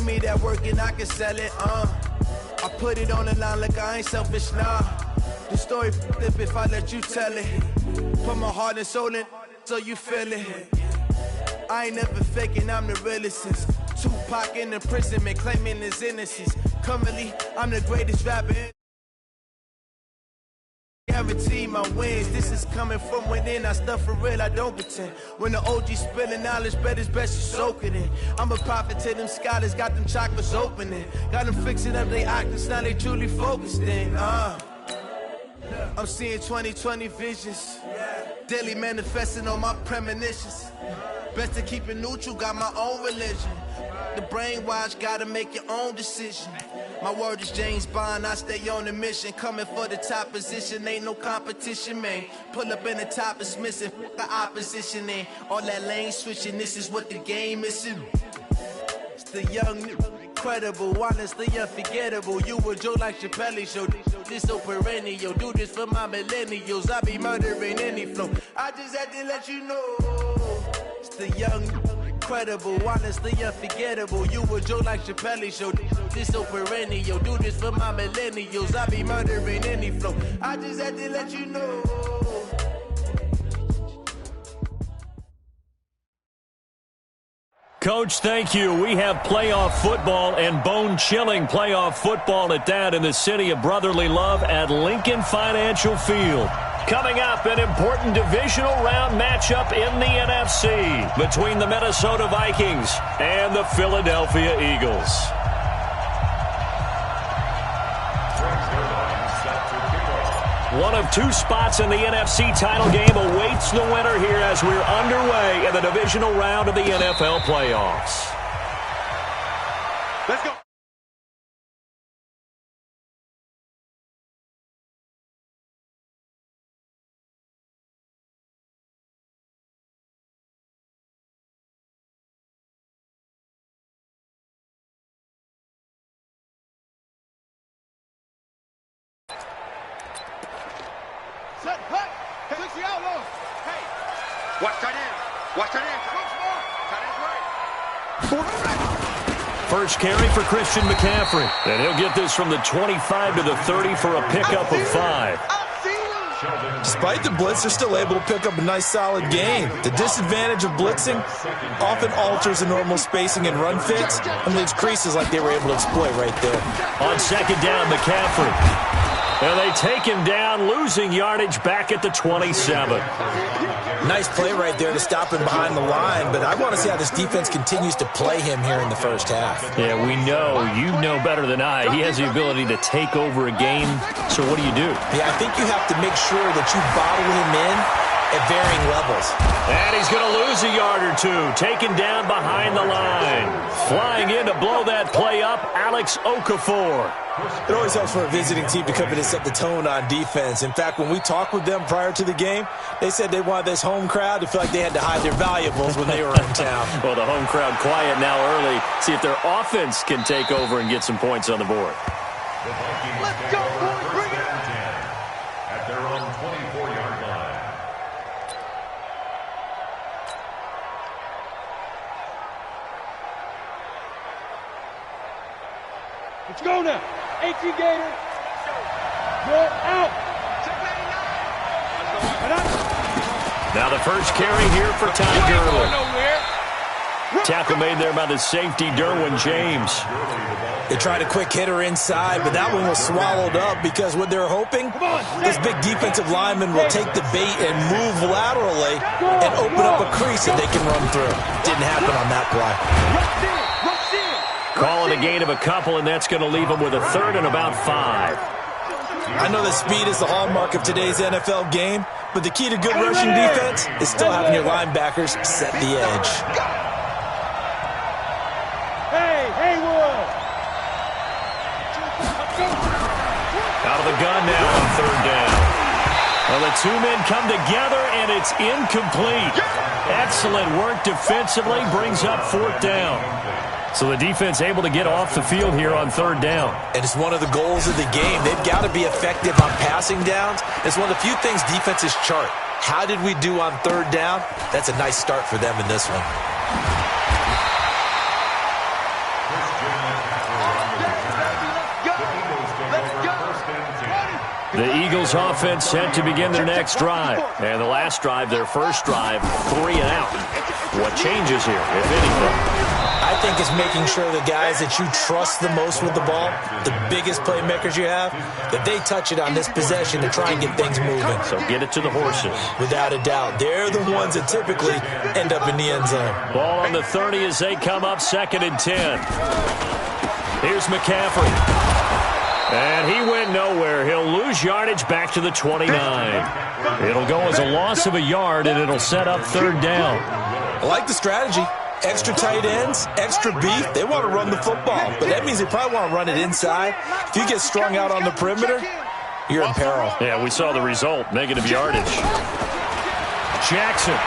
me that work and I can sell it, I put it on the line like I ain't selfish, nah. The story flip if I let you tell it. Put my heart and soul in so you feel it. I ain't never faking, I'm the realest since Tupac in imprisonment, claiming his innocence. Currently, I'm the greatest rapper. Guarantee my wins, this is coming from within. I stuff for real, I don't pretend. When the OG spilling knowledge, bet it's best you soak it in. I'm a prophet to them scholars, got them chakras opening. Got them fixing up they octaves, now they truly focused in. I'm seeing 2020 visions, daily manifesting on my premonitions. Best to keep it neutral, got my own religion. The brainwash, gotta make your own decision. My word is James Bond, I stay on the mission. Coming for the top position, ain't no competition, man. Pull up in the top is missing, the opposition ain't. All that lane switching, this is what the game is. It's the young, incredible, honestly unforgettable. You a joke like Chappelle show. This so perennial, do this for my millennials. I be murdering any flow. I just had to let you know. It's the young, incredible, honestly unforgettable. You a joke like Chappelle show. This so perennial, do this for my millennials. I be murdering any flow. I just had to let you know. Coach, thank you. We have playoff football and bone-chilling playoff football at that in the city of brotherly love at Lincoln Financial Field. Coming up, an important divisional round matchup in the NFC between the Minnesota Vikings and the Philadelphia Eagles. One of two spots in the NFC title game awaits the winner here as we're underway in the divisional round of the NFL playoffs. Let's go. Watch tight end. Watch tight end. Tight end's right. First carry for Christian McCaffrey. And he'll get this from the 25 to the 30 for a pickup of 5. Despite the blitz, they're still able to pick up a nice solid gain. The disadvantage of blitzing often alters the normal spacing and run fits and leaves creases like they were able to exploit right there. On second down, McCaffrey. And they take him down, losing yardage back at the 27. Nice play right there to stop him behind the line, but I want to see how this defense continues to play him here in the first half. Yeah, we know. You know better than I. He has the ability to take over a game. So what do you do? Yeah, I think you have to make sure that you bottle him in at varying levels. And he's going to lose a yard or two. Taken down behind the line. Flying in to blow that play up, Alex Okafor. It always helps for a visiting team to come in and set the tone on defense. In fact, when we talked with them prior to the game, they said they wanted this home crowd to feel like they had to hide their valuables when they were in town. Well, the home crowd quiet now early. See if their offense can take over and get some points on the board. Let's go, boys. Bring it up. At their own 24-yard line. Let's go now. 18 Gator. Good. Out. Now the first carry here for Ty Gurley. Tackle made there by the safety, Derwin James. They tried a quick hitter inside, but that one was swallowed up because what they're hoping, this big defensive lineman will take the bait and move laterally and open up a crease that they can run through. Didn't happen on that play. Calling a gain of a couple, and that's going to leave them with a third and about 5. I know that speed is the hallmark of today's NFL game, but the key to good rushing defense is still having your linebackers set the edge. Hey, Haywood! Out of the gun now on third down. Well, the two men come together, and it's incomplete. Excellent work defensively, brings up fourth down. So the defense able to get off the field here on third down. And it's one of the goals of the game. They've got to be effective on passing downs. It's one of the few things defenses chart. How did we do on third down? That's a nice start for them in this one. The Eagles offense set to begin their next drive. And the last drive, their first drive, 3 and out. What changes here, if anything? I think it's making sure the guys that you trust the most with the ball, the biggest playmakers you have, that they touch it on this possession to try and get things moving. So get it to the horses. Without a doubt. They're the ones that typically end up in the end zone. Ball on the 30 as they come up 2nd and 10. Here's McCaffrey. And he went nowhere. He'll lose yardage back to the 29. It'll go as a loss of a yard, and it'll set up 3rd down. I like the strategy. Extra tight ends, extra beef. They want to run the football, but that means they probably want to run it inside. If you get strung out on the perimeter, you're in peril. Yeah, we saw the result. Negative yardage. Jackson.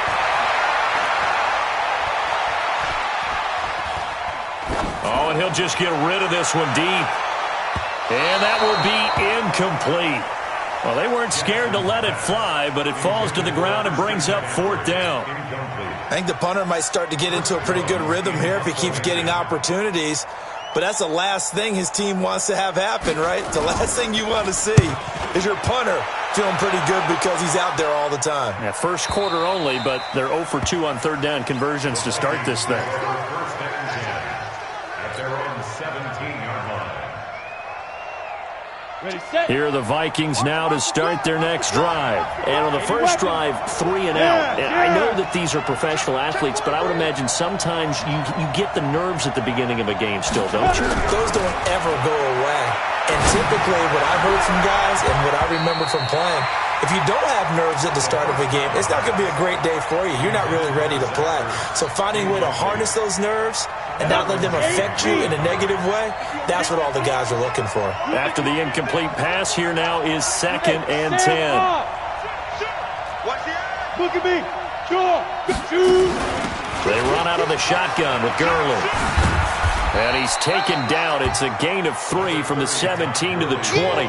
Oh, and he'll just get rid of this one deep. And that will be incomplete. Well, they weren't scared to let it fly, but it falls to the ground and brings up 4th down. I think the punter might start to get into a pretty good rhythm here if he keeps getting opportunities. But that's the last thing his team wants to have happen, right? The last thing you want to see is your punter feeling pretty good because he's out there all the time. Yeah, first quarter only, but they're 0 for 2 on 3rd down conversions to start this thing. Here are the Vikings now to start their next drive. And on the first drive, 3 and out. And I know that these are professional athletes, but I would imagine sometimes you get the nerves at the beginning of a game still, don't you? Those don't ever go away. And typically what I've heard from guys and what I remember from playing, if you don't have nerves at the start of a game, it's not going to be a great day for you. You're not really ready to play. So finding a way to harness those nerves and not let them affect you in a negative way, that's what all the guys are looking for. After the incomplete pass, here now is 2nd and 10. Look at me. They run out of the shotgun with Gurley. And he's taken down. It's a gain of 3 from the 17 to the 20.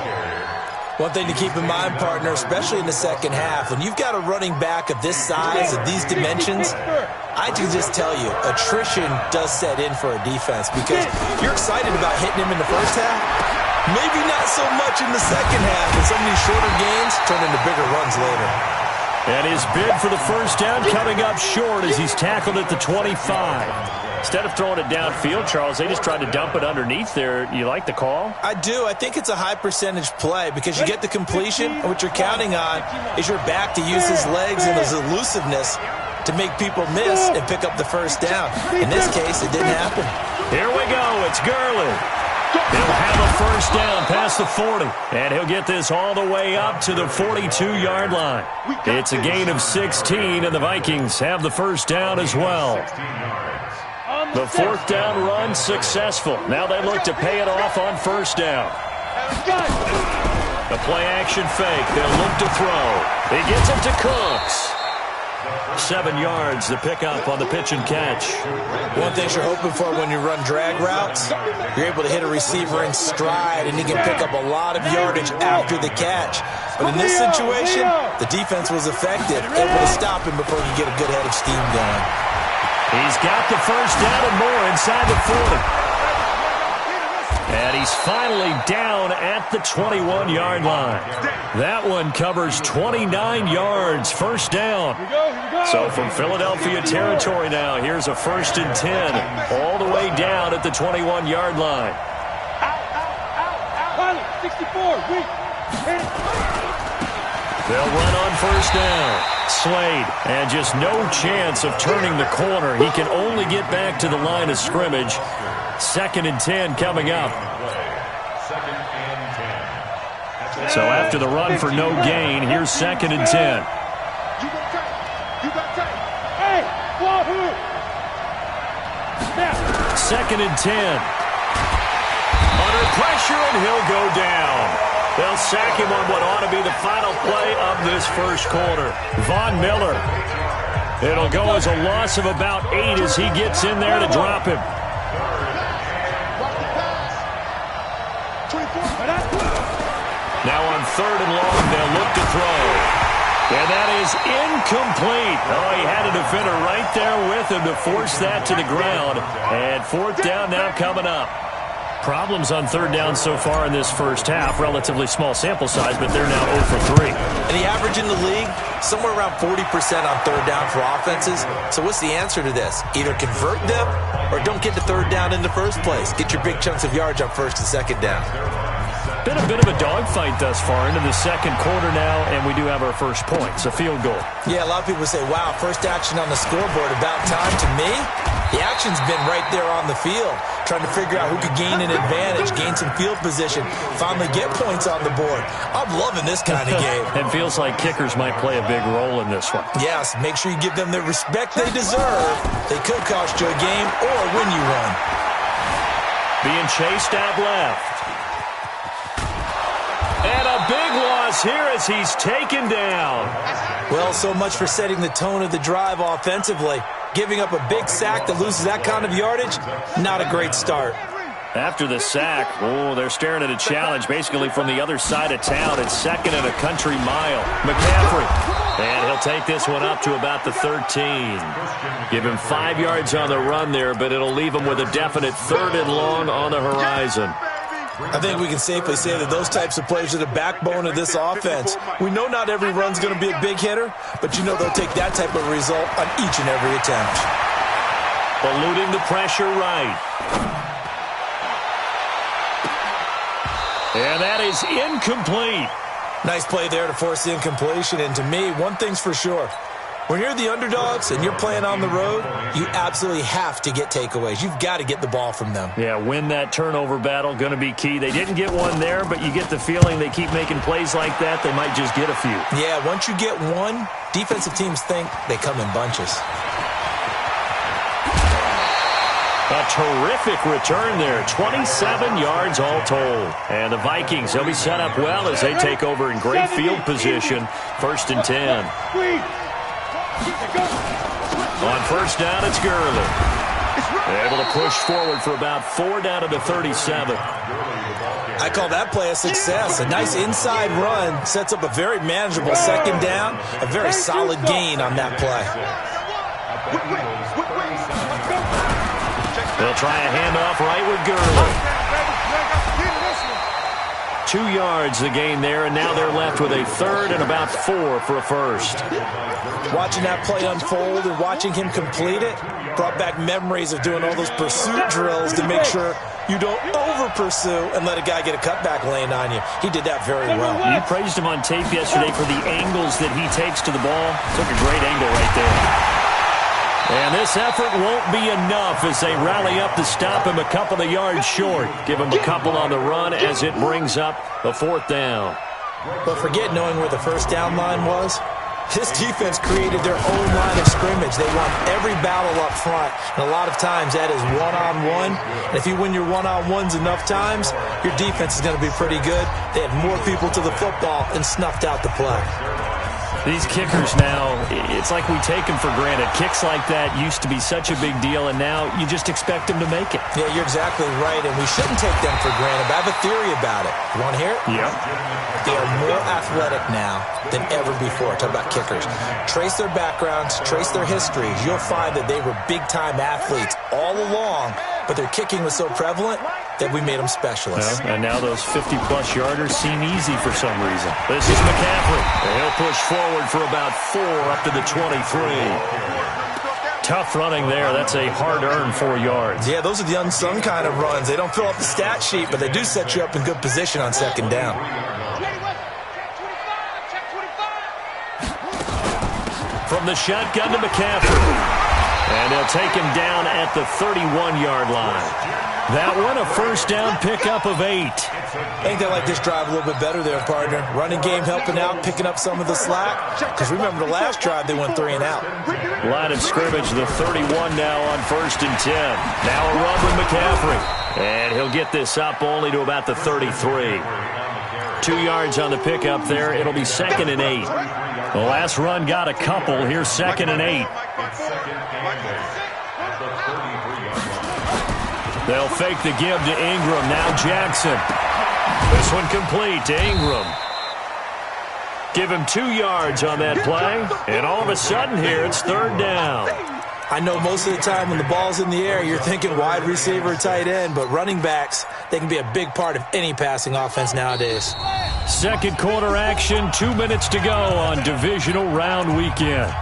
One thing to keep in mind, partner, especially in the second half, when you've got a running back of this size, of these dimensions, I can just tell you, attrition does set in for a defense because you're excited about hitting him in the first half. Maybe not so much in the second half, and some of these shorter games turn into bigger runs later. And his bid for the first down coming up short as he's tackled at the 25. Instead of throwing it downfield, Charles, they just tried to dump it underneath there. You like the call? I do. I think it's a high-percentage play because you get the completion, and what you're counting on is your back to use his legs and his elusiveness to make people miss and pick up the first down. In this case, it didn't happen. Here we go. It's Gurley. He'll have a first down past the 40. And he'll get this all the way up to the 42-yard line. It's a gain of 16, and the Vikings have the first down as well. The 4th down run successful. Now they look to pay it off on first down. The play-action fake. They'll look to throw. He gets it to Cooks. 7 yards, the pickup on the pitch and catch. One thing you're hoping for when you run drag routes, you're able to hit a receiver in stride, and he can pick up a lot of yardage after the catch. But in this situation, the defense was effective, able to stop him before he get a good head of steam going. He's got the first down and more inside the 40. And he's finally down at the 21-yard line. That one covers 29 yards, first down. So from Philadelphia territory now, here's a 1st and 10, all the way down at the 21-yard line. They'll run on first down. Slade, and just no chance of turning the corner. He can only get back to the line of scrimmage. 2nd and 10 coming up. So after the run for no gain, here's 2nd and 10. 2nd and 10. Under pressure, and he'll go down. They'll sack him on what ought to be the final play of this first quarter. Von Miller. It'll go as a loss of about 8 as he gets in there to drop him. Now on 3rd and long, they'll look to throw. And that is incomplete. Oh, he had a defender right there with him to force that to the ground. And 4th down now coming up. Problems on third down so far in this first half. Relatively small sample size, but they're now 0 for 3. And the average in the league, somewhere around 40% on third down for offenses. So what's the answer to this? Either convert them or don't get to third down in the first place. Get your big chunks of yards on first and second down. Been a bit of a dogfight thus far into the second quarter now, and we do have our first point. It's a field goal. Yeah, a lot of people say, wow, first action on the scoreboard, about time. To me, the action's been right there on the field, trying to figure out who could gain an advantage, gain some field position, finally get points on the board. I'm loving this kind of game. It feels like kickers might play a big role in this one. Yes, make sure you give them the respect they deserve. They could cost you a game or win you one. Being chased out left. And a big loss here as he's taken down. Well, so much for setting the tone of the drive offensively. Giving up a big sack that loses that kind of yardage, not a great start. After the sack, they're staring at a challenge basically from the other side of town. It's second and a country mile. McCaffrey. And he'll take this one up to about the 13. Give him 5 yards on the run there, but it'll leave him with a definite third and long on the horizon. I think we can safely say that those types of plays are the backbone of this offense. We know not every run's going to be a big hitter, but you know they'll take that type of result on each and every attempt. Eluding the pressure right. And that is incomplete. Nice play there to force the incompletion, and to me, one thing's for sure. When you're the underdogs and you're playing on the road, you absolutely have to get takeaways. You've got to get the ball from them. Yeah, win that turnover battle, going to be key. They didn't get one there, but you get the feeling they keep making plays like that, they might just get a few. Yeah, once you get one, defensive teams think they come in bunches. A terrific return there, 27 yards all told. And the Vikings, they'll be set up well as they take over in great field position, 1st and 10. On first down, it's Gurley. Able to push forward for about 4 down to the 37. I call that play a success. A nice inside run sets up a very manageable second down, a very solid gain on that play. They'll try a handoff right with Gurley. 2 yards the gain there, and now they're left with a third and about 4 for a first. Watching that play unfold and watching him complete it brought back memories of doing all those pursuit drills to make sure you don't over-pursue and let a guy get a cutback lane on you. He did that very well. You praised him on tape yesterday for the angles that he takes to the ball. Took a great angle right there. And this effort won't be enough as they rally up to stop him a couple of yards short. Give him a couple on the run as it brings up a 4th down. But forget knowing where the first down line was. This defense created their own line of scrimmage. They won every battle up front, and a lot of times that is one-on-one. And if you win your one-on-ones enough times, your defense is going to be pretty good. They had more people to the football and snuffed out the play. These kickers now, it's like we take them for granted. Kicks like that used to be such a big deal, and now you just expect them to make it. Yeah, you're exactly right, and we shouldn't take them for granted. But I have a theory about it. You want to hear it? Yeah. They are more athletic now than ever before. Talk about kickers. Trace their backgrounds, trace their histories. You'll find that they were big-time athletes all along, but their kicking was so prevalent that we made them specialists. Well, and now those 50-plus yarders seem easy for some reason. This is McCaffrey. He'll push forward for about 4 up to the 23. Tough running there. That's a hard-earned 4 yards. Yeah, those are the unsung kind of runs. They don't fill up the stat sheet, but they do set you up in good position on second down. From the shotgun to McCaffrey. And they'll take him down at the 31-yard line. That one, a first down pickup of 8. I think they like this drive a little bit better there, partner. Running game helping out, picking up some of the slack. Because remember the last drive, they went 3 and out. Line of scrimmage, the 31 now on 1st and 10. Now a run with McCaffrey. And he'll get this up only to about the 33. 2 yards on the pickup there. It'll be 2nd and 8. The last run got a couple. Here's 2nd and 8. They'll fake the give to Ingram. Now Jackson. This one complete to Ingram. Give him 2 yards on that play. And all of a sudden here, it's 3rd down. I know most of the time when the ball's in the air, you're thinking wide receiver, tight end, but running backs, they can be a big part of any passing offense nowadays. Second quarter action, 2 minutes to go on divisional round weekend.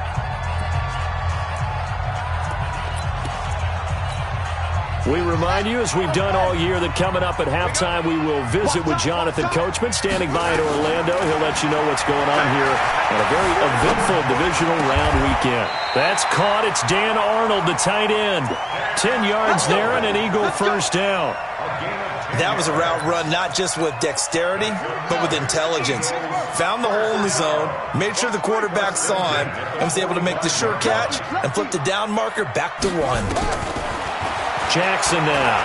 We remind you, as we've done all year, that coming up at halftime, we will visit with Jonathan Coachman, standing by in Orlando. He'll let you know what's going on here on a very eventful divisional round weekend. That's caught. It's Dan Arnold, the tight end. 10 yards there and an Eagle first down. That was a route run not just with dexterity, but with intelligence. Found the hole in the zone, made sure the quarterback saw him, and was able to make the sure catch and flip the down marker back to 1. Jackson now.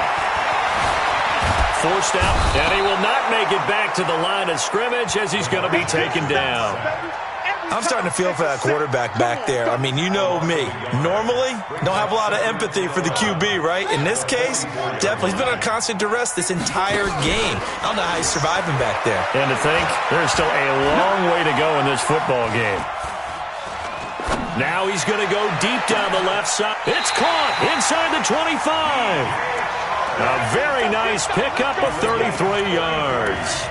Forced out, and he will not make it back to the line of scrimmage as he's going to be taken down. I'm starting to feel for that quarterback back there. I mean, you know me. Normally, don't have a lot of empathy for the QB, right? In this case, definitely. He's been under constant duress this entire game. I don't know how he's surviving back there. And to think, there's still a long way to go in this football game. Now he's going to go deep down the left side. It's caught inside the 25. A very nice pickup of 33 yards.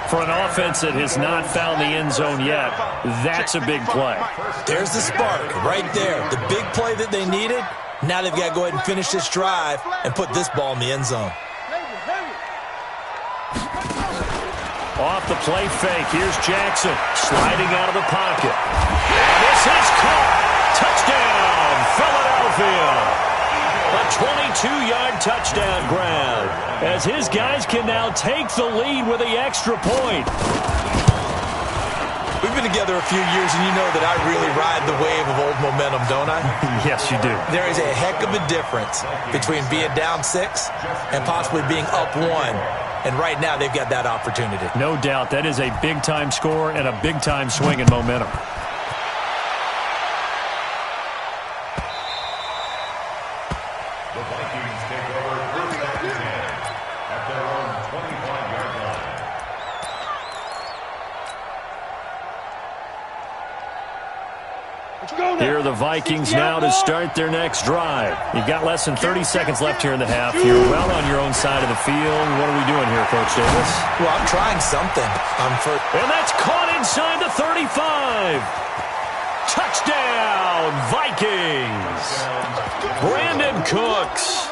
For an offense that has not found the end zone yet, that's a big play. There's the spark right there. The big play that they needed. Now they've got to go ahead and finish this drive and put this ball in the end zone. Off the play fake, here's Jackson sliding out of the pocket. And this is caught. Touchdown, Philadelphia. A 22-yard touchdown grab as his guys can now take the lead with the extra point. We've been together a few years, and you know that I really ride the wave of old momentum, don't I? Yes, you do. There is a heck of a difference between being down 6 and possibly being up 1. And right now, they've got that opportunity. No doubt. That is a big-time score and a big-time swing in momentum. The Vikings take over first and 10 at their own 25-yard line. Here are the Vikings now to start their next drive. You've got less than 30 seconds left here in the half. You're well on your own side of the field. What are we doing here, Coach Davis? Well, I'm trying something. And that's caught inside the 35. Touchdown, Vikings. Brandon Cooks.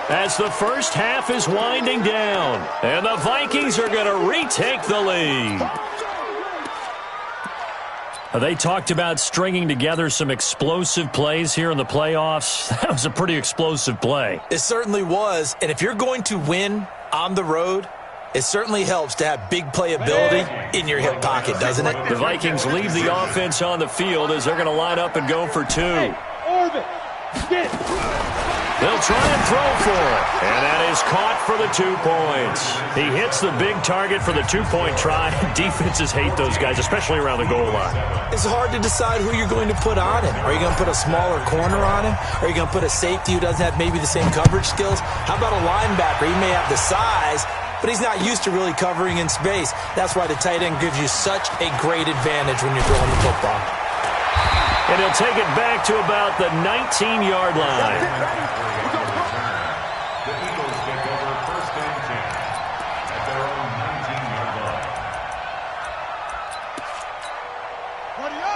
As the first half is winding down. And the Vikings are going to retake the lead. They talked about stringing together some explosive plays here in the playoffs. That was a pretty explosive play. It certainly was. And if you're going to win on the road, it certainly helps to have big playability in your hip pocket, doesn't it? The Vikings leave the offense on the field as they're going to line up and go for 2. They'll try and throw for it. And that is caught for the 2 points. He hits the big target for the 2-point try. Defenses hate those guys, especially around the goal line. It's hard to decide who you're going to put on him. Are you going to put a smaller corner on him? Are you going to put a safety who doesn't have maybe the same coverage skills? How about a linebacker? He may have the size, but he's not used to really covering in space. That's why the tight end gives you such a great advantage when you're throwing the football. And he'll take it back to about the 19-yard line. The Eagles take over first and 10 at their own 19-yard line.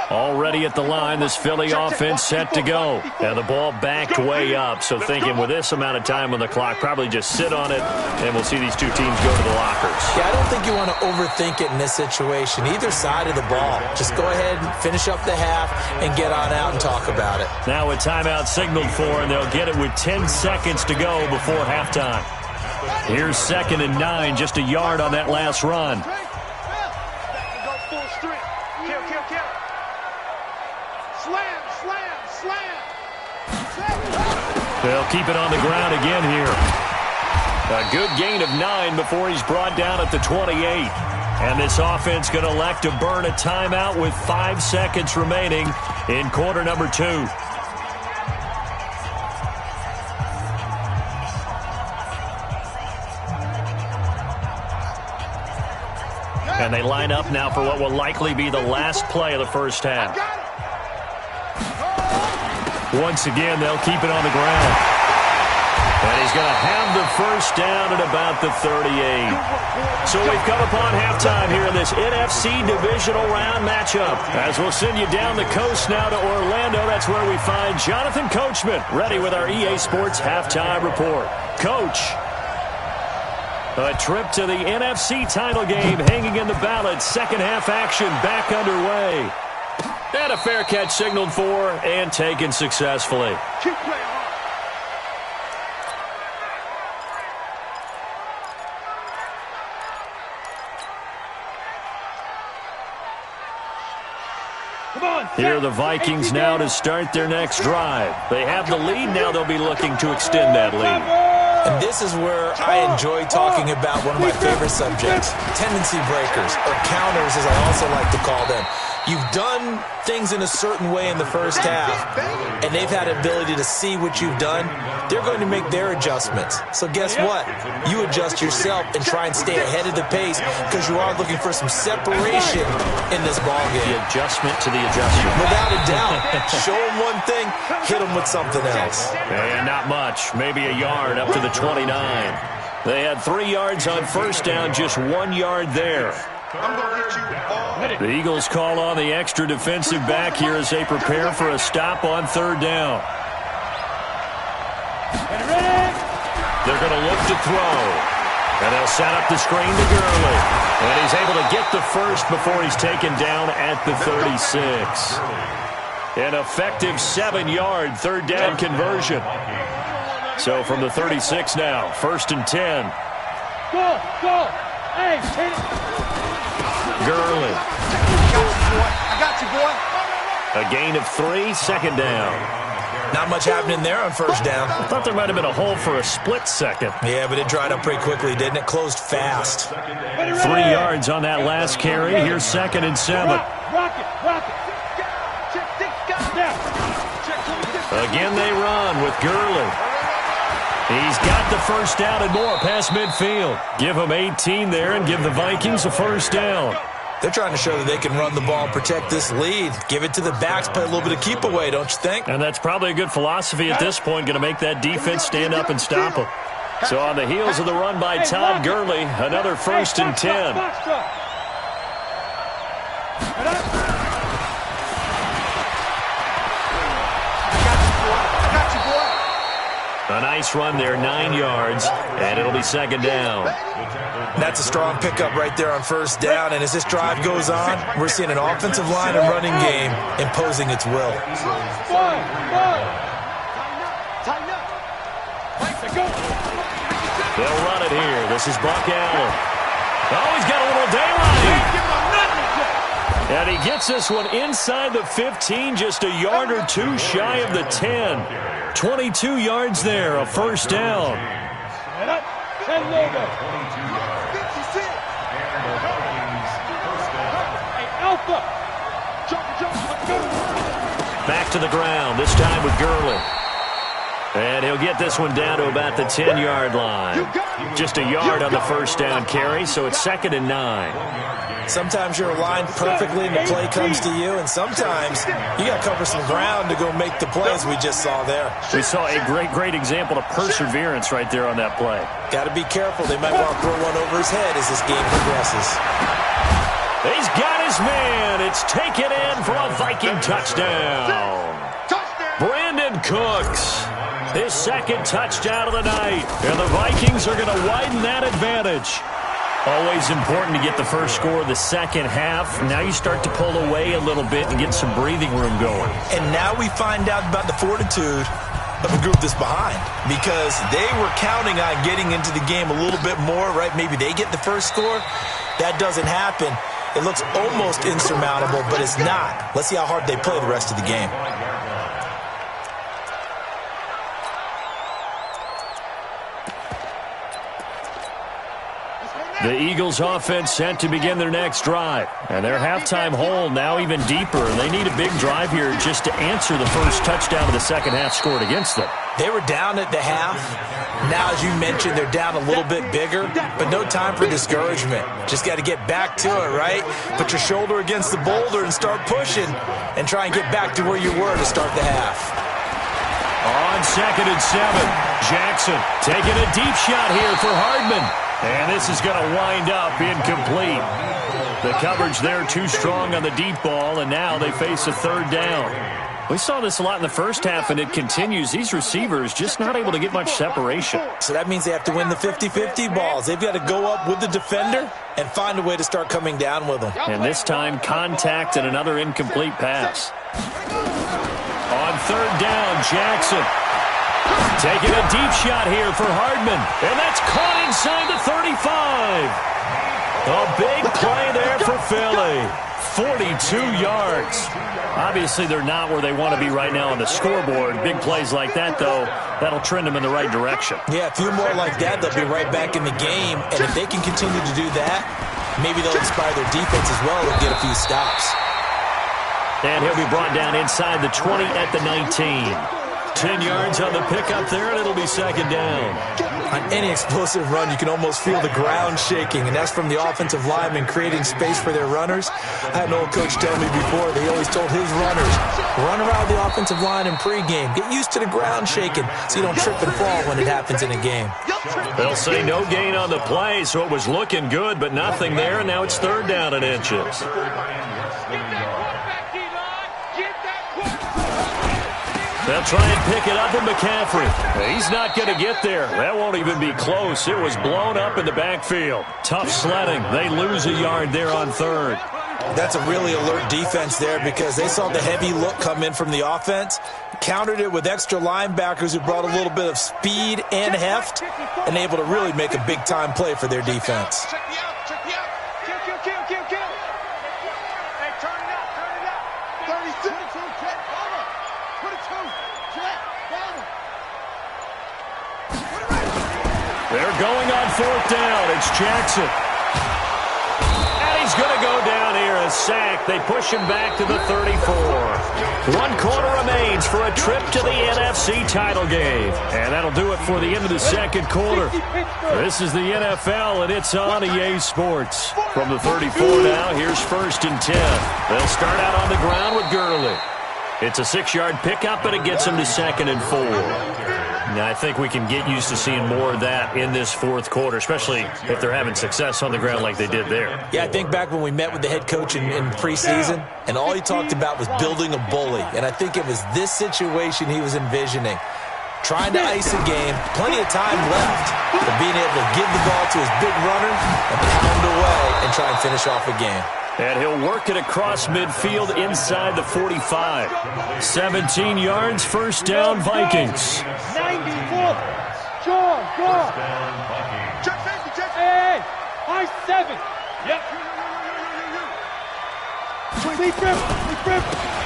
Already at the line, this Philly offense set to go. And the ball backed way up, so thinking with this amount of time on the clock, probably just sit on it, and we'll see these two teams go to the lockers. Yeah, I don't think you want to overthink it in this situation. Either side of the ball. Just go ahead and finish up the half and get on out and talk about it. Now a timeout signaled for, and they'll get it with 10 seconds to go before halftime. Here's 2nd and 9, just a yard on that last run. They'll keep it on the ground again here. A good gain of 9 before he's brought down at the 28. And this offense going to elect to burn a timeout with 5 seconds remaining in quarter number 2. And they line up now for what will likely be the last play of the first half. Once again, they'll keep it on the ground. And he's going to have the first down at about the 38. So we've come upon halftime here in this NFC Divisional Round matchup. As we'll send you down the coast now to Orlando, that's where we find Jonathan Coachman, ready with our EA Sports Halftime Report. Coach, a trip to the NFC title game hanging in the balance. Second half action back underway. And a fair catch signaled for and taken successfully. Keep playing hard. Here are the Vikings now to start their next drive. They have the lead. Now they'll be looking to extend that lead. And this is where I enjoy talking about one of my favorite subjects, tendency breakers, or counters as I also like to call them. You've done things in a certain way in the first half, and they've had the ability to see what you've done. They're going to make their adjustments. So guess what? You adjust yourself and try and stay ahead of the pace because you are looking for some separation in this ballgame. The adjustment to the adjustment. Without a doubt. Show them one thing, hit them with something else. And not much. Maybe a yard up to the 29. They had 3 yards on first down, just 1 yard there. The Eagles call on the extra defensive back here as they prepare for a stop on third down. They're going to look to throw. And they'll set up the screen to Gurley. And he's able to get the first before he's taken down at the 36. An effective 7-yard third down conversion. So from the 36 now, 1st and 10. Go, go. Hey, hit it. Gurley. I got you, boy. A gain of 3, second down. Not much happening there on first down. I thought there might have been a hole for a split second. Yeah, but it dried up pretty quickly, didn't it? Closed fast. 3 yards on that last carry. Here's 2nd and 7. Rock it. Again they run with Gurley. He's got the first down and more past midfield. Give him 18 there and give the Vikings a first down. They're trying to show that they can run the ball and protect this lead. Give it to the backs, play a little bit of keep away, don't you think? And that's probably a good philosophy at this point, going to make that defense stand up and stop them. So on the heels of the run by Todd Gurley, another 1st and 10. A nice run there, 9 yards, and it'll be 2nd down. That's a strong pickup right there on first down, and as this drive goes on, we're seeing an offensive line and running game imposing its will. They'll run it here. This is Buck Allen. Oh, he's got a little daylight. And he gets this one inside the 15, just a yard or 2 shy of the 10. 22 yards there, a first down. Back to the ground, this time with Gurley. And he'll get this one down to about the 10-yard line. Just a yard on the first down carry, so it's 2nd and 9. Sometimes you're aligned perfectly and the play comes to you, and sometimes you got to cover some ground to go make the plays we just saw there. We saw a great example of perseverance right there on that play. Got to be careful. They might want to throw one over his head as this game progresses. He's got his man. It's taken in for a Viking touchdown. Brandon Cooks, his 2nd touchdown of the night. And the Vikings are going to widen that advantage. Always important to get the first score of the second half. Now you start to pull away a little bit and get some breathing room going. And now we find out about the fortitude of a group that's behind, because they were counting on getting into the game a little bit more, right? Maybe they get the first score. That doesn't happen. It looks almost insurmountable, but it's not. Let's see how hard they play the rest of the game. The Eagles offense set to begin their next drive. And their halftime hole now even deeper. They need a big drive here just to answer the first touchdown of the second half scored against them. They were down at the half. Now, as you mentioned, they're down a little bit bigger, but no time for discouragement. Just got to get back to it, right? Put your shoulder against the boulder and start pushing and try and get back to where you were to start the half. On 2nd and 7, Jackson taking a deep shot here for Hardman. And this is going to wind up incomplete. The coverage there too strong on the deep ball, and now they face a 3rd down. We saw this a lot in the first half, and it continues. These receivers just not able to get much separation. So that means they have to win the 50-50 balls. They've got to go up with the defender and find a way to start coming down with them. And this time, contact and another incomplete pass. On 3rd down, Jackson taking a deep shot here for Hardman. And that's caught inside the 35. A big play there for Philly. 42 yards. Obviously, they're not where they want to be right now on the scoreboard. Big plays like that, though, that'll trend them in the right direction. Yeah, a few more like that, they'll be right back in the game. And if they can continue to do that, maybe they'll inspire their defense as well and get a few stops. And he'll be brought down inside the 20 at the 19. 10 yards on the pickup there, and it'll be 2nd down. On any explosive run, you can almost feel the ground shaking, and that's from the offensive linemen creating space for their runners. I had an old coach tell me before, they always told his runners, run around the offensive line in pregame. Get used to the ground shaking so you don't trip and fall when it happens in a game. They'll say no gain on the play, so it was looking good, but nothing there, and now it's 3rd down and inches. They'll try and pick it up with McCaffrey. He's not going to get there. That won't even be close. It was blown up in the backfield. Tough sledding. They lose a yard there on 3rd. That's a really alert defense there because they saw the heavy look come in from the offense, countered it with extra linebackers who brought a little bit of speed and heft, and able to really make a big-time play for their defense. They're going on 4th down. It's Jackson. And he's going to go down here, a sack. They push him back to the 34. 1 quarter remains for a trip to the NFC title game. And that'll do it for the end of the 2nd quarter. This is the NFL, and it's on EA Sports. From the 34 now, here's 1st and 10. They'll start out on the ground with Gurley. It's a 6-yard pickup, and it gets him to 2nd and 4. Now, I think we can get used to seeing more of that in this 4th quarter, especially if they're having success on the ground like they did there. Yeah, I think back when we met with the head coach in preseason, and all he talked about was building a bully. And I think it was this situation he was envisioning. Trying to ice a game, plenty of time left, but being able to give the ball to his big runner and pound away and try and finish off a game. And he'll work it across midfield inside the 45. 17 yards, 1st down, Vikings. 94. John, go. Hey, high 7. Yep.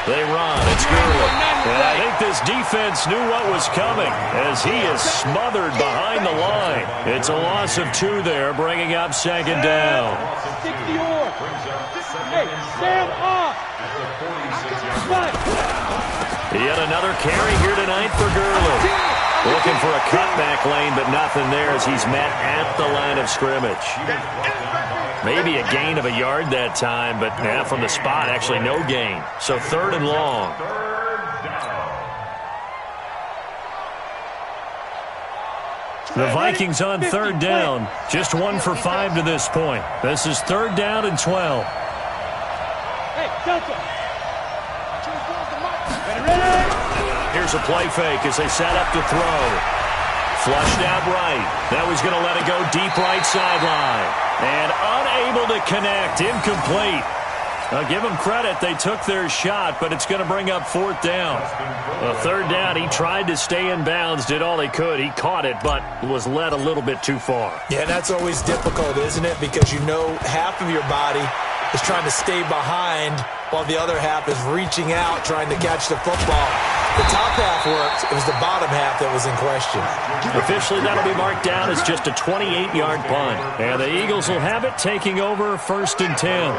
They run. It's Gurley. And I think this defense knew what was coming as he is smothered behind the line. It's a loss of 2 there, bringing up 2nd down. 60 Hey, stand up! Yet another carry here tonight for Gurley. Looking for a cutback lane, but nothing there as he's met at the line of scrimmage. Maybe a gain of a yard that time, but now from the spot, actually no gain. So 3rd and long. The Vikings on 3rd down. Just 1 for 5 to this point. This is 3rd down and 12. Here's a play fake as they set up to throw. Flushed out right. Now he's going to let it go deep right sideline. And unable to connect. Incomplete. Now give them credit. They took their shot, but it's going to bring up 4th down. 3rd down, he tried to stay in bounds, did all he could. He caught it, but was led a little bit too far. Yeah, that's always difficult, isn't it? Because you know half of your body is trying to stay behind while the other half is reaching out, trying to catch the football. The top half worked. It was the bottom half that was in question. Officially, that'll be marked down as just a 28-yard punt. And the Eagles will have it, taking over 1st and 10.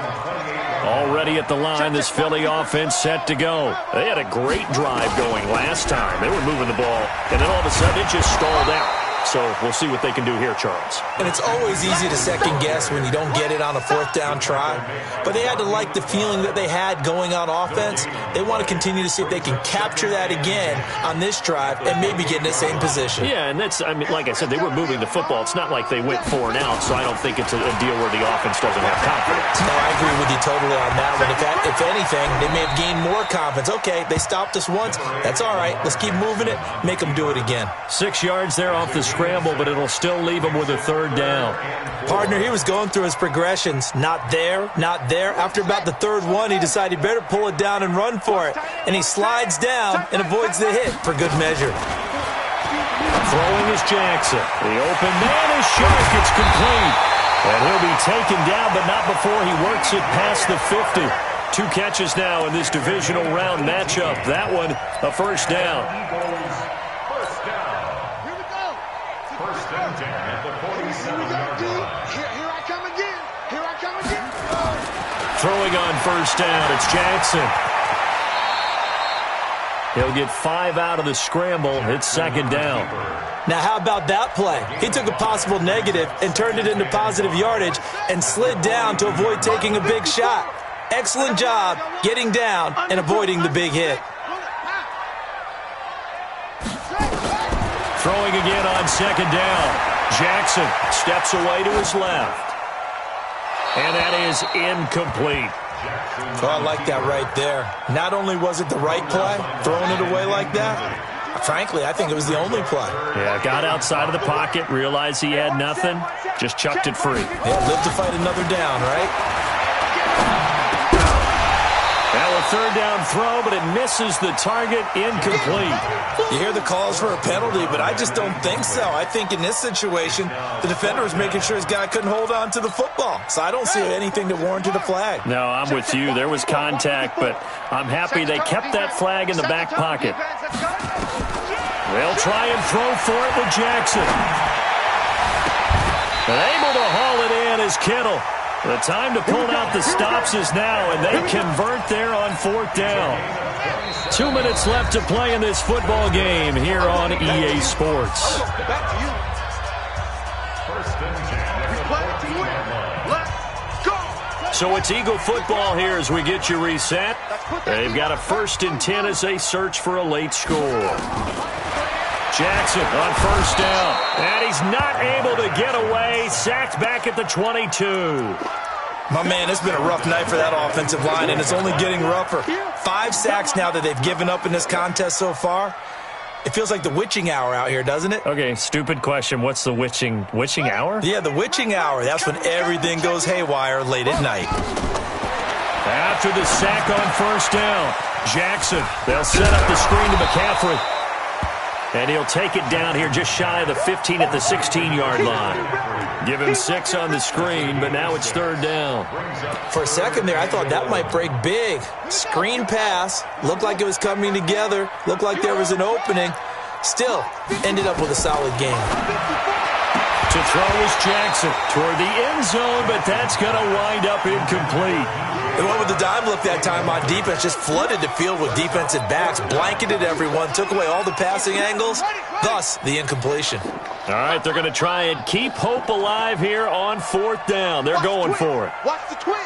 Already at the line, this Philly offense set to go. They had a great drive going last time. They were moving the ball, and then all of a sudden it just stalled out. So we'll see what they can do here, Charles. And it's always easy to second guess when you don't get it on a fourth down try. But they had to like the feeling that they had going on offense. They want to continue to see if they can capture that again on this drive and maybe get in the same position. Yeah, and that's, I mean, like I said, they were moving the football. It's not like they went 4 and out, so I don't think it's a deal where the offense doesn't have confidence. No, I agree with you totally on that one. If anything, they may have gained more confidence. Okay, they stopped us once. That's all right. Let's keep moving it. Make them do it again. 6 yards there off the scramble, but it'll still leave them with a 3rd down. Partner, he was going through his progressions. Not there, not there. After about the 3rd one, he decided he better pull it down and run for it. And he slides down and avoids the hit for good measure. Throwing is Jackson. The open man is short. It's complete. And he'll be taken down, but not before he works it past the 50. 2 catches now in this divisional round matchup. That one, a 1st down. First down. Here we go. 1st and 10 at the 47-yard line. Here I come again. Here I come again. Throwing on 1st down, it's Jackson. He'll get 5 out of the scramble. It's 2nd down. Now, how about that play? He took a possible negative and turned it into positive yardage and slid down to avoid taking a big shot. Excellent job getting down and avoiding the big hit. Throwing again on 2nd down. Jackson steps away to his left. And that is incomplete. Oh, I like that right there. Not only was it the right play, throwing it away like that, frankly, I think it was the only play. Yeah, got outside of the pocket, realized he had nothing, just chucked it free. Yeah, live to fight another down, right? Now a 3rd down throw, but it misses the target, incomplete. You hear the calls for a penalty, but I just don't think so. I think in this situation, the defender was making sure his guy couldn't hold on to the football. So I don't see anything that warranted a flag. No, I'm with you. There was contact, but I'm happy they kept that flag in the back pocket. They'll try and throw for it with Jackson. And able to haul it in is Kittle. The time to pull out the stops is now, and they convert there on 4th down. 2 minutes left to play in this football game here on EA Sports. Back to you. 1st and 10 at the 14-yard line. Let's go. So it's Eagle football here as we get you reset. They've got a 1st and 10 as they search for a late score. Jackson on 1st down. And he's not able to get away. Sacked back at the 22. My man, it's been a rough night for that offensive line, and it's only getting rougher. 5 sacks now that they've given up in this contest so far. It feels like the witching hour out here, doesn't it? Okay, stupid question. What's the witching hour? Yeah, the witching hour. That's when everything goes haywire late at night. After the sack on 1st down, Jackson, they'll set up the screen to McCaffrey. And he'll take it down here just shy of the 15 at the 16-yard line. Give him 6 on the screen, but now it's 3rd down. For a second there, I thought that might break big. Screen pass. Looked like it was coming together. Looked like there was an opening. Still, ended up with a solid game. To throw is Jackson toward the end zone, but that's going to wind up incomplete. They went with the dime look that time on defense, just flooded the field with defensive backs, blanketed everyone, took away all the passing angles, thus the incompletion. All right, they're going to try and keep hope alive here on 4th down. They're going for it. Watch the twitch.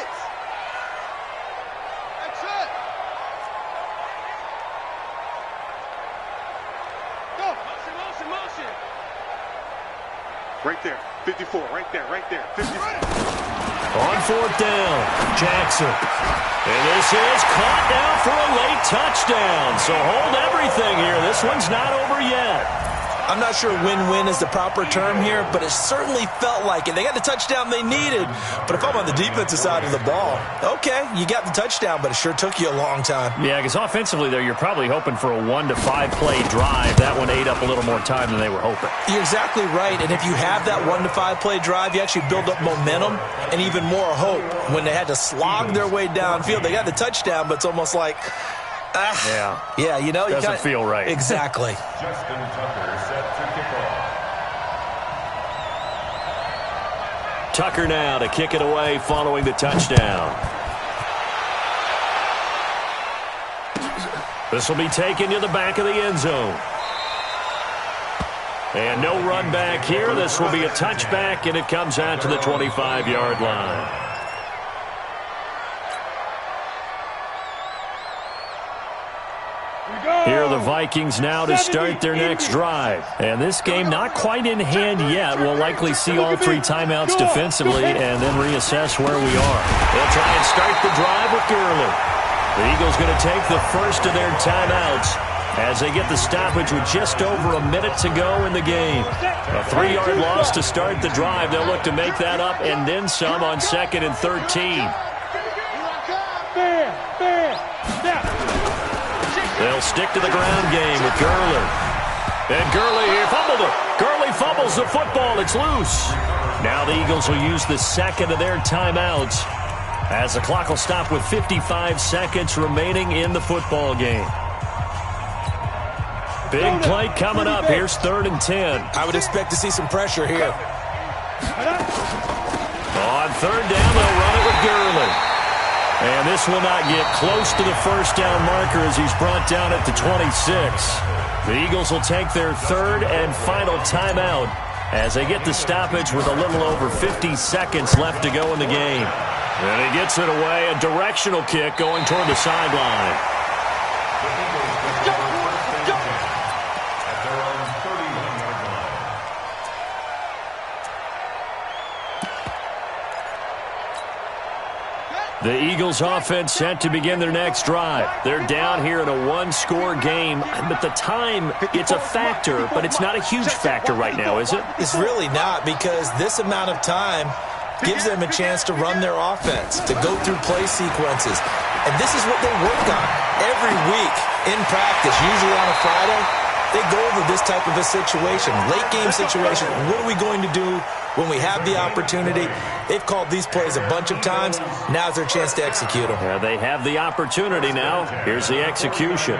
That's it. Go. Motion. Right there. 54. Right there. 54. On 4th down, Jackson. And this is caught now for a late touchdown. So hold everything here. This one's not over yet. I'm not sure win-win is the proper term here, but it certainly felt like it. They got the touchdown they needed, but if I'm on the defensive side of the ball, okay, you got the touchdown, but it sure took you a long time. Yeah, because offensively there, you're probably hoping for a 1 to 5 play drive. That one ate up a little more time than they were hoping. You're exactly right, and if you have that 1 to 5 play drive, you actually build up momentum and even more hope. When they had to slog their way downfield, they got the touchdown, but it's almost like, yeah, you know, doesn't feel right. Exactly. Justin Tucker set to kick off. Tucker now to kick it away following the touchdown. This will be taken to the back of the end zone. And no run back here. This will be a touchback, and it comes out to the 25-yard line. Here are the Vikings now to start their next drive. And this game not quite in hand yet. We'll likely see all 3 timeouts defensively and then reassess where we are. They'll try and start the drive with Gurley. The Eagles going to take the first of their timeouts as they get the stoppage with just over a minute to go in the game. A 3-yard loss to start the drive. They'll look to make that up and then some on 2nd and 13. They'll stick to the ground game with Gurley. And Gurley fumbled it. Gurley fumbles the football. It's loose. Now the Eagles will use the second of their timeouts as the clock will stop with 55 seconds remaining in the football game. Big play coming up. Here's 3rd and 10. I would expect to see some pressure here. On 3rd down, they'll run it with Gurley. And this will not get close to the first down marker as he's brought down at the 26. The Eagles will take their 3rd and final timeout as they get the stoppage with a little over 50 seconds left to go in the game. And he gets it away, a directional kick going toward the sideline. The Eagles offense set to begin their next drive. They're down here in a 1-score game, but the time, it's a factor, but it's not a huge factor right now, is it? It's really not, because this amount of time gives them a chance to run their offense, to go through play sequences. And this is what they work on every week in practice, usually on a Friday. They go over this type of a situation, late game situation. What are we going to do when we have the opportunity? They've called these plays a bunch of times. Now's their chance to execute them. Yeah, they have the opportunity now. Here's the execution.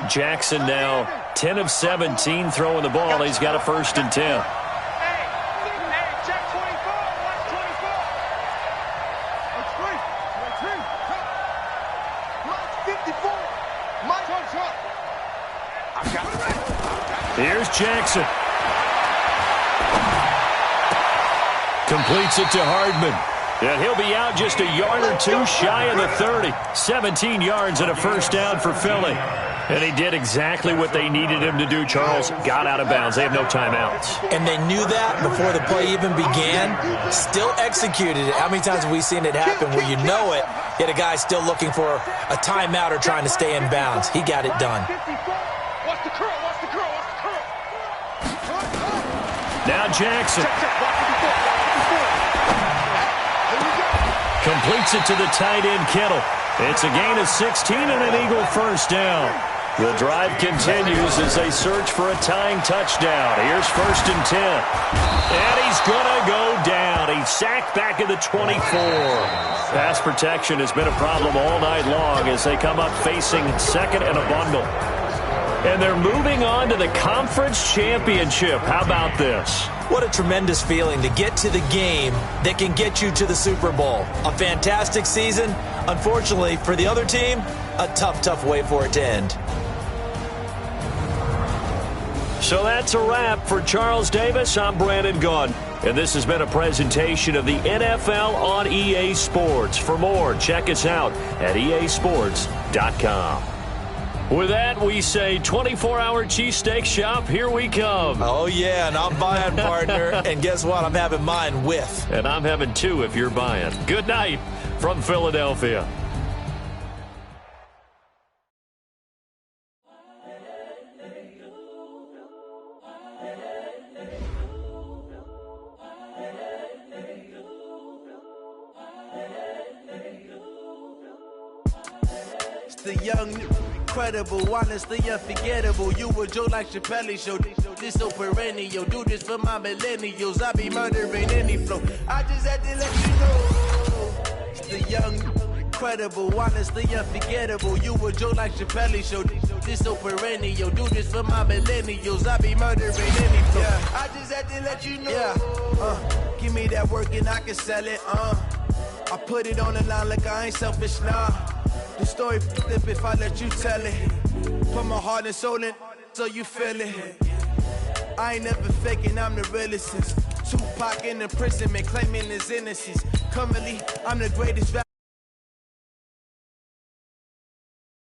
Jackson now 10 of 17 throwing the ball. He's got a 1st and 10. Here's Jackson. Completes it to Hardman. And he'll be out just a yard or 2 shy of the 30. 17 yards and a 1st down for Philly. And he did exactly what they needed him to do, Charles. Got out of bounds. They have no timeouts. And they knew that before the play even began. Still executed it. How many times have we seen it happen where you know it, yet a guy still looking for a timeout or trying to stay in bounds? He got it done. Now Jackson. Completes it to the tight end, Kittle. It's a gain of 16 and an Eagle 1st down. The drive continues as they search for a tying touchdown. Here's 1st and 10. And he's going to go down. He's sacked back at the 24. Pass protection has been a problem all night long as they come up facing 2nd and a bundle. And they're moving on to the conference championship. How about this? What a tremendous feeling to get to the game that can get you to the Super Bowl. A fantastic season. Unfortunately, for the other team, a tough way for it to end. So that's a wrap for Charles Davis. I'm Brandon Gaudin. And this has been a presentation of the NFL on EA Sports. For more, check us out at easports.com. With that, we say 24-hour cheesesteak shop, here we come. Oh, yeah, and I'm buying, partner. And guess what? I'm having mine with. And I'm having 2 if you're buying. Good night from Philadelphia. It's the young, incredible, honestly unforgettable. You a joke like Chappelle Show. This so perennial. Do this for my millennials. I be murdering any flow. I just had to let you know. It's the young, incredible, honestly unforgettable. You a joke like Chappelle Show. This so perennial. Do this for my millennials. I be murdering any flow. Yeah. I just had to let you know. Yeah. Give me that work and I can sell it. I put it on the line like I ain't selfish, nah. The story flip if I let you tell it. Put my heart and soul in so you feel it. I ain't never faking, I'm the realest since Tupac in imprisonment, claiming his innocence. Currently, I'm the greatest rapper.